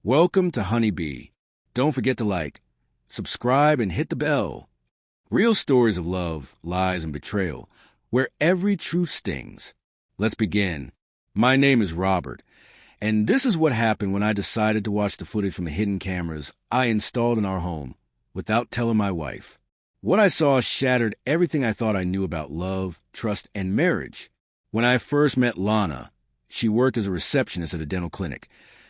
Welcome to Honeybee. Don't forget to like, subscribe, and hit the bell. Real stories of love, lies, and betrayal, where every truth stings. Let's begin. My name is Robert, and this is what happened when I decided to watch the footage from the hidden cameras I installed in our home without telling my wife. What I saw shattered everything I thought I knew about love, trust, and marriage. When I first met Lana, she worked as a receptionist at a dental clinic,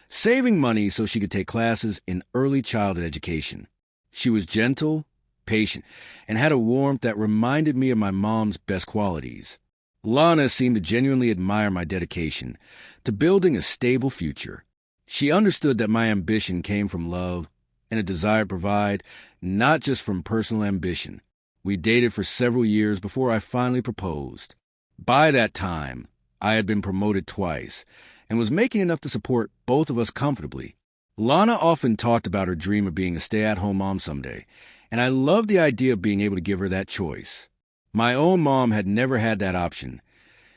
saving money so she could take classes in early childhood education. She was gentle, patient, and had a warmth that reminded me of my mom's best qualities. Lana seemed to genuinely admire my dedication to building a stable future. She understood that my ambition came from love and a desire to provide, not just from personal ambition. We dated for several years before I finally proposed. By that time, I had been promoted twice and was making enough to support both of us comfortably. Lana often talked about her dream of being a stay-at-home mom someday, and I loved the idea of being able to give her that choice. My own mom had never had that option.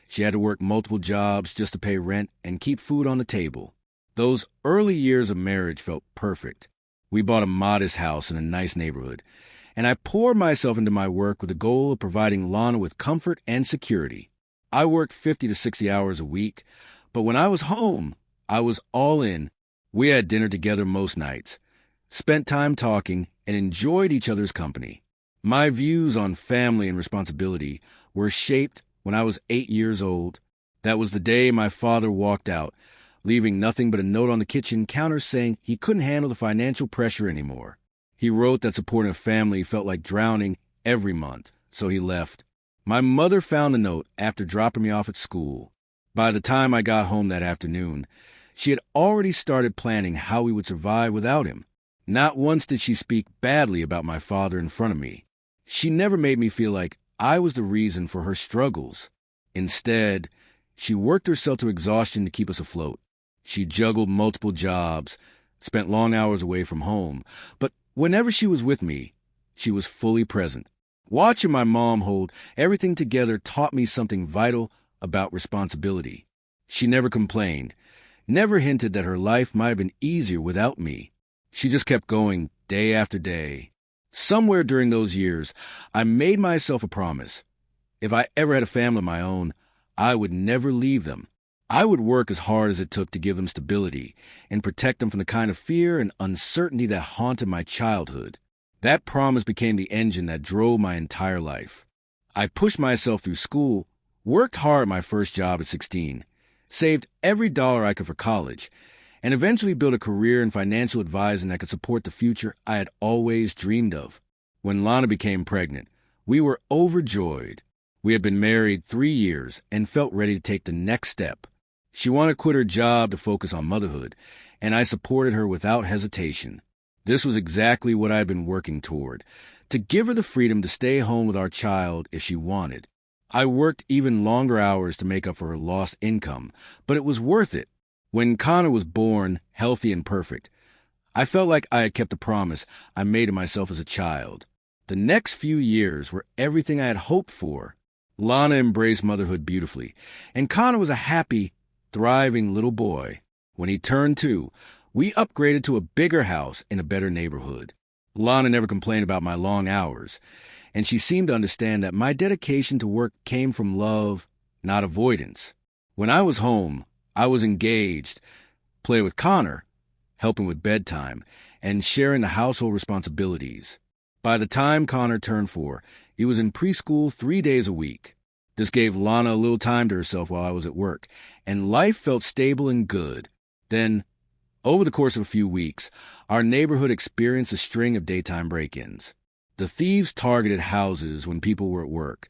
She had to work multiple jobs just to pay rent and keep food on the table. Those early years of marriage felt perfect. We bought a modest house in a nice neighborhood, and I poured myself into my work with the goal of providing Lana with comfort and security. I worked 50 to 60 hours a week, but when I was home, I was all in. We had dinner together most nights, spent time talking, and enjoyed each other's company. My views on family and responsibility were shaped when I was 8 years old. That was the day my father walked out, leaving nothing but a note on the kitchen counter saying he couldn't handle the financial pressure anymore. He wrote that supporting a family felt like drowning every month, so he left. My mother found the note after dropping me off at school. By the time I got home that afternoon, she had already started planning how we would survive without him. Not once did she speak badly about my father in front of me. She never made me feel like I was the reason for her struggles. Instead, she worked herself to exhaustion to keep us afloat. She juggled multiple jobs, spent long hours away from home, but whenever she was with me, she was fully present. Watching my mom hold everything together taught me something vital about responsibility. She never complained, never hinted that her life might have been easier without me. She just kept going day after day. Somewhere during those years, I made myself a promise. If I ever had a family of my own, I would never leave them. I would work as hard as it took to give them stability and protect them from the kind of fear and uncertainty that haunted my childhood. That promise became the engine that drove my entire life. I pushed myself through school, worked hard at my first job at 16, saved every dollar I could for college, and eventually built a career in financial advising that could support the future I had always dreamed of. When Lana became pregnant, we were overjoyed. We had been married 3 years and felt ready to take the next step. She wanted to quit her job to focus on motherhood, and I supported her without hesitation. This was exactly what I had been working toward, to give her the freedom to stay home with our child if she wanted. I worked even longer hours to make up for her lost income, but it was worth it. When Connor was born, healthy and perfect, I felt like I had kept the promise I made to myself as a child. The next few years were everything I had hoped for. Lana embraced motherhood beautifully, and Connor was a happy, thriving little boy. When he turned 2, we upgraded to a bigger house in a better neighborhood. Lana never complained about my long hours, and she seemed to understand that my dedication to work came from love, not avoidance. When I was home, I was engaged, playing with Connor, helping with bedtime, and sharing the household responsibilities. By the time Connor turned 4, he was in preschool 3 days a week. This gave Lana a little time to herself while I was at work, and life felt stable and good. Then, over the course of a few weeks, our neighborhood experienced a string of daytime break-ins. The thieves targeted houses when people were at work,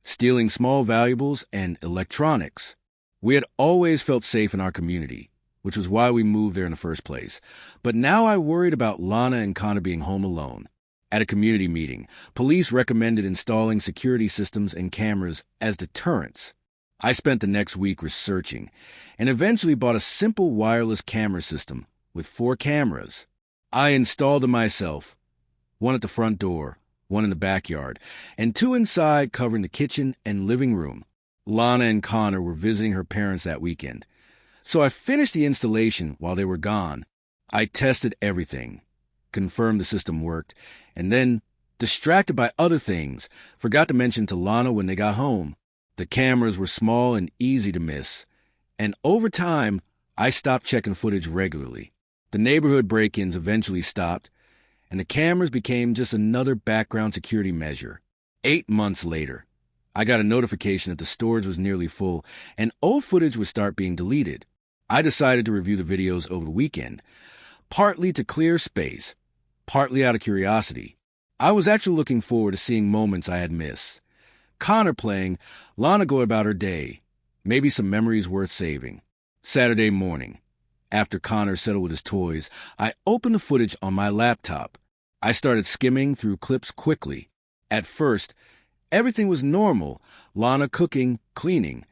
stealing small valuables and electronics. We had always felt safe in our community, which was why we moved there in the first place. But now I worried about Lana and Connor being home alone. At a community meeting, police recommended installing security systems and cameras as deterrents. I spent the next week researching and eventually bought a simple wireless camera system with 4 cameras. I installed them myself, one at the front door, one in the backyard, and 2 inside covering the kitchen and living room. Lana and Connor were visiting her parents that weekend, so I finished the installation while they were gone. I tested everything, confirmed the system worked, and then, distracted by other things, forgot to mention to Lana when they got home. The cameras were small and easy to miss, and over time, I stopped checking footage regularly. The neighborhood break-ins eventually stopped, and the cameras became just another background security measure. 8 months later, I got a notification that the storage was nearly full, and old footage would start being deleted. I decided to review the videos over the weekend, partly to clear space, partly out of curiosity. I was actually looking forward to seeing moments I had missed. Connor playing, Lana go about her day, maybe some memories worth saving. Saturday morning, after Connor settled with his toys, I opened the footage on my laptop. I started skimming through clips quickly. At first, everything was normal. Lana cooking, cleaning,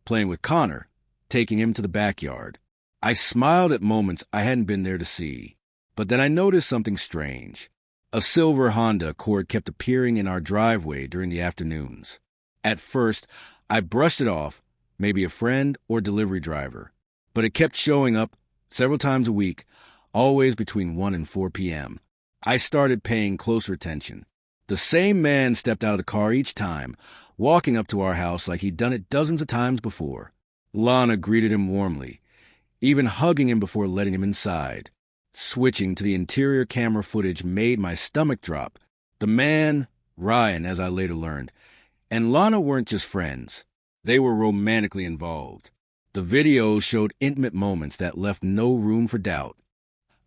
playing with Connor, taking him to the backyard. I smiled at moments I hadn't been there to see. But then I noticed something strange. A silver Honda Accord kept appearing in our driveway during the afternoons. At first, I brushed it off, maybe a friend or delivery driver. But it kept showing up several times a week, always between 1 and 4 p.m. I started paying closer attention. The same man stepped out of the car each time, walking up to our house like he'd done it dozens of times before. Lana greeted him warmly, even hugging him before letting him inside. Switching to the interior camera footage made my stomach drop. The man, Ryan, as I later learned, and Lana weren't just friends. They were romantically involved. The video showed intimate moments that left no room for doubt.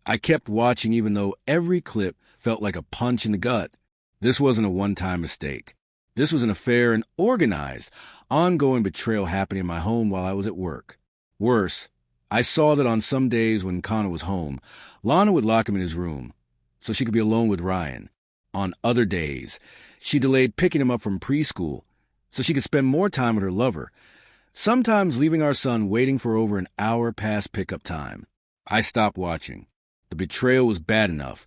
I kept watching even though every clip felt like a punch in the gut. This wasn't a one-time mistake. This was an affair, an organized, ongoing betrayal happening in my home while I was at work. Worse, I saw that on some days when Connor was home, Lana would lock him in his room so she could be alone with Ryan. On other days, she delayed picking him up from preschool so she could spend more time with her lover, sometimes leaving our son waiting for over an hour past pickup time. I stopped watching. The betrayal was bad enough,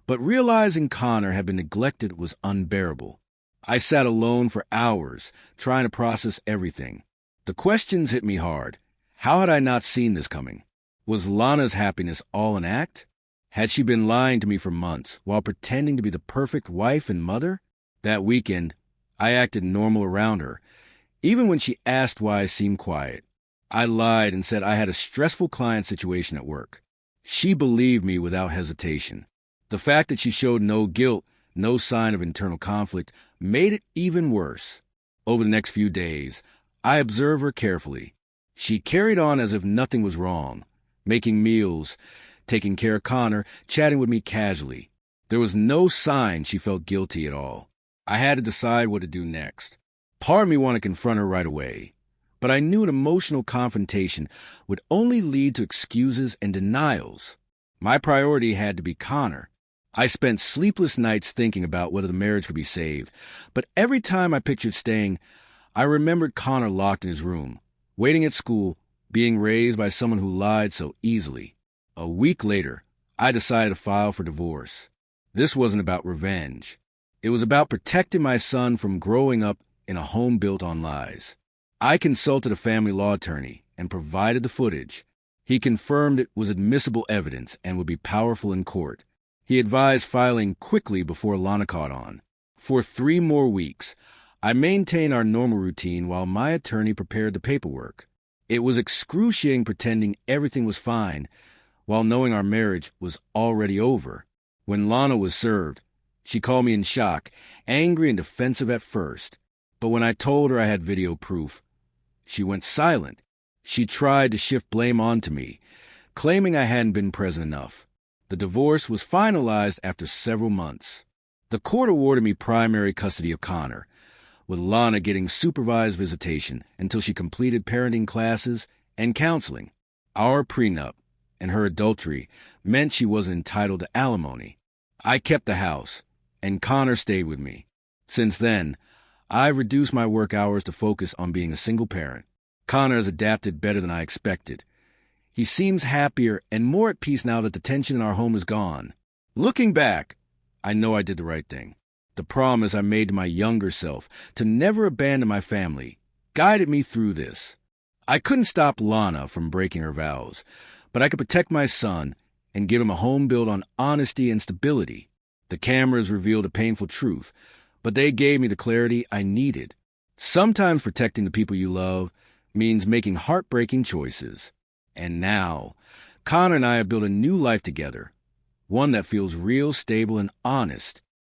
but realizing Connor had been neglected was unbearable. I sat alone for hours, trying to process everything. The questions hit me hard. How had I not seen this coming? Was Lana's happiness all an act? Had she been lying to me for months while pretending to be the perfect wife and mother? That weekend, I acted normal around her, even when she asked why I seemed quiet. I lied and said I had a stressful client situation at work. She believed me without hesitation. The fact that she showed no guilt, no sign of internal conflict, made it even worse. Over the next few days, I observed her carefully. She carried on as if nothing was wrong, making meals, taking care of Connor, chatting with me casually. There was no sign she felt guilty at all. I had to decide what to do next. Part of me wanted to confront her right away, but I knew an emotional confrontation would only lead to excuses and denials. My priority had to be Connor. I spent sleepless nights thinking about whether the marriage could be saved, but every time I pictured staying, I remembered Connor locked in his room, waiting at school, being raised by someone who lied so easily. A week later, I decided to file for divorce. This wasn't about revenge. It was about protecting my son from growing up in a home built on lies. I consulted a family law attorney and provided the footage. He confirmed it was admissible evidence and would be powerful in court. He advised filing quickly before Lana caught on. For 3 more weeks, I maintained our normal routine while my attorney prepared the paperwork. It was excruciating pretending everything was fine while knowing our marriage was already over. When Lana was served, she called me in shock, angry and defensive at first. But when I told her I had video proof, she went silent. She tried to shift blame onto me, claiming I hadn't been present enough. The divorce was finalized after several months. The court awarded me primary custody of Connor, with Lana getting supervised visitation until she completed parenting classes and counseling. Our prenup and her adultery meant she wasn't entitled to alimony. I kept the house, and Connor stayed with me. Since then, I've reduced my work hours to focus on being a single parent. Connor has adapted better than I expected. He seems happier and more at peace now that the tension in our home is gone. Looking back, I know I did the right thing. The promise I made to my younger self to never abandon my family guided me through this. I couldn't stop Lana from breaking her vows, but I could protect my son and give him a home built on honesty and stability. The cameras revealed a painful truth, but they gave me the clarity I needed. Sometimes protecting the people you love means making heartbreaking choices. And now, Connor and I have built a new life together, one that feels real, stable, and honest.